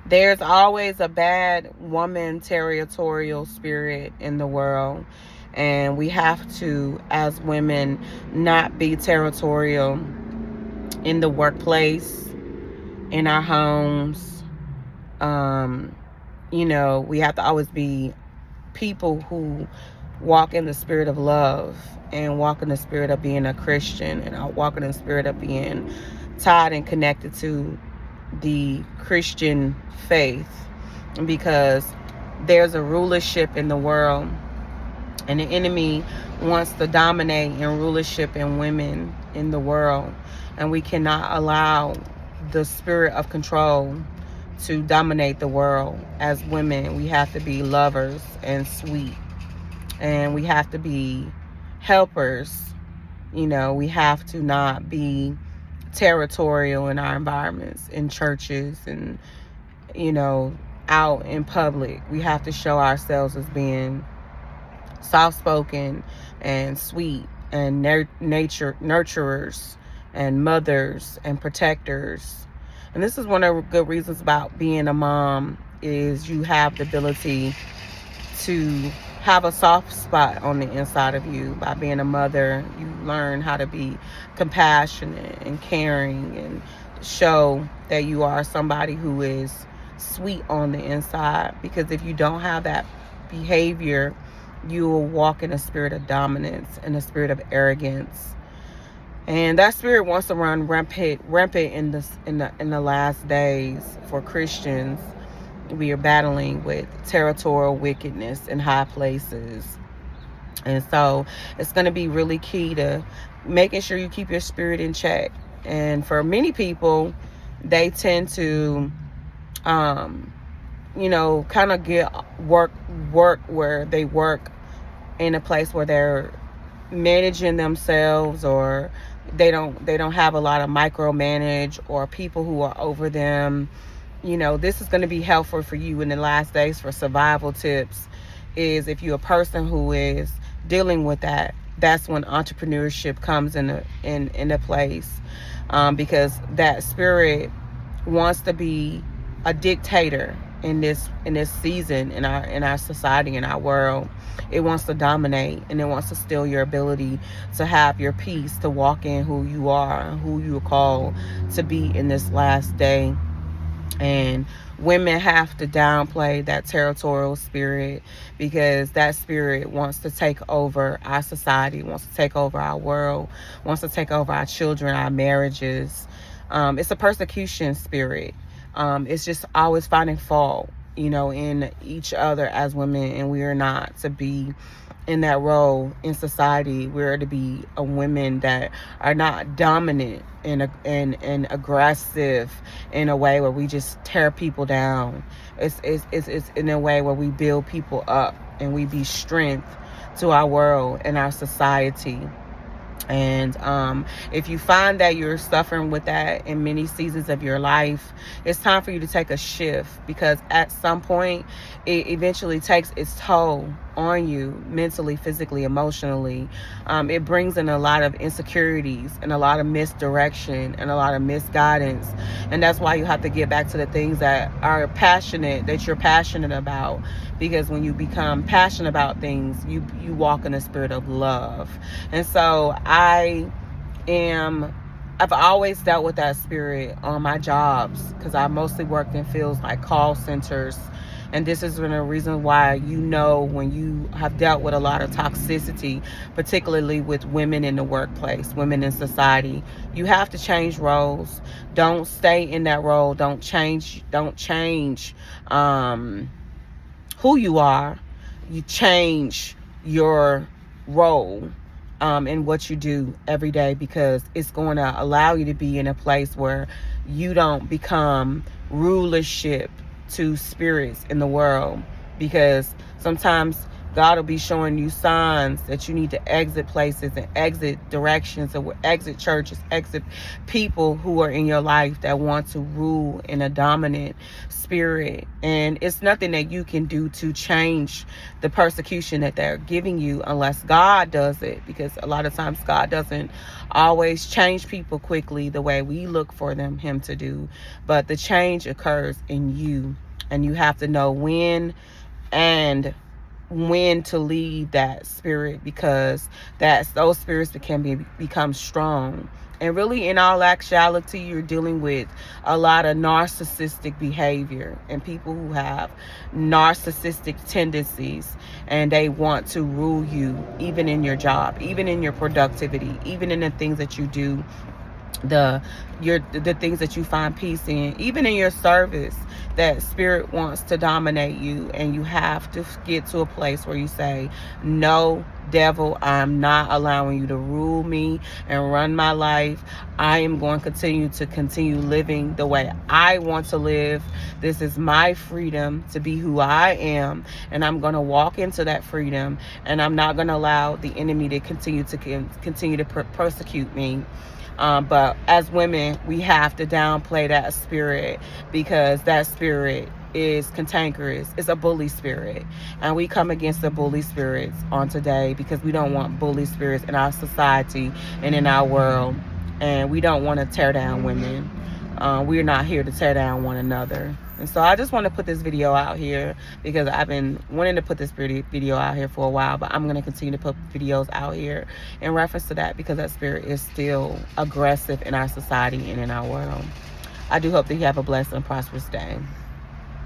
There's always a bad woman territorial spirit in the world. And we have to, as women, not be territorial in the workplace, in our homes. Um, we have to always be people who walk in the spirit of love and walk in the spirit of being a Christian and walk in the spirit of being tied and connected to the Christian faith, because there's a rulership in the world, and the enemy wants to dominate in rulership and women in the world, and we cannot allow the spirit of control to dominate the world. As women, we have to be lovers and sweet, and we have to be helpers. We have to not be territorial in our environments, in churches, and you know out in public. We have to show ourselves as being soft spoken and sweet and nature nurturers and mothers and protectors. And this is one of the good reasons about being a mom, is you have the ability to have a soft spot on the inside of you. By being a mother, you learn how to be compassionate and caring, and show that you are somebody who is sweet on the inside. Because if you don't have that behavior, you will walk in a spirit of dominance and a spirit of arrogance. And that spirit wants to run rampant in the last days for Christians. We are battling with territorial wickedness in high places. And so it's going to be really key to making sure you keep your spirit in check. And for many people, they tend to, kind of get work where they work in a place where they're managing themselves, or they don't have a lot of micromanage or people who are over them. This is going to be helpful for you in the last days for survival tips. Is if you're a person who is dealing with that, that's when entrepreneurship comes into place, because that spirit wants to be a dictator in this season, in our society, in our world. It wants to dominate, and it wants to steal your ability to have your peace, to walk in who you are and who you are called to be in this last day. And women have to downplay that territorial spirit, because that spirit wants to take over our society, wants to take over our world, wants to take over our children, our marriages. It's a persecution spirit. It's just always finding fault, in each other as women. And we are not to be in that role in society. We're to be a women that are not dominant and aggressive in a way where we just tear people down. It's in a way where we build people up, and we be strength to our world and our society. And if you find that you're suffering with that in many seasons of your life, it's time for you to take a shift, because at some point it eventually takes its toll on you mentally, physically, emotionally. It brings in a lot of insecurities and a lot of misdirection and a lot of misguidance. And that's why you have to get back to the things that you're passionate about. Because when you become passionate about things, you walk in a spirit of love. And so I've always dealt with that spirit on my jobs, because I mostly worked in fields like call centers. And this is one of the reasons why, when you have dealt with a lot of toxicity, particularly with women in the workplace, women in society, you have to change roles. Don't stay in that role. Don't change who you are. You change your role in what you do every day, because it's going to allow you to be in a place where you don't become rulership to spirits in the world. Because sometimes God will be showing you signs that you need to exit places and exit directions, or exit churches, exit people who are in your life that want to rule in a dominant spirit. And it's nothing that you can do to change the persecution that they're giving you unless God does it, because a lot of times God doesn't always change people quickly the way we look for him to do, but the change occurs in you, and you have to know when to leave that spirit, because those spirits that can become strong. And really, in all actuality, you're dealing with a lot of narcissistic behavior and people who have narcissistic tendencies, and they want to rule you, even in your job, even in your productivity, even in the things that you do, the things that you find peace in, even in your service. That spirit wants to dominate you, and you have to get to a place where you say, no, devil, I'm not allowing you to rule me and run my life. I am going to continue living the way I want to live. This is my freedom to be who I am, and I'm going to walk into that freedom, and I'm not going to allow the enemy to continue to persecute me. But as women, we have to downplay that spirit, because that spirit is cantankerous. It's a bully spirit. And we come against the bully spirits on today, because we don't want bully spirits in our society and in our world. And we don't want to tear down women. We're not here to tear down one another. And so I just want to put this video out here, because I've been wanting to put this video out here for a while, but I'm going to continue to put videos out here in reference to that, because that spirit is still aggressive in our society and in our world. I do hope that you have a blessed and prosperous day.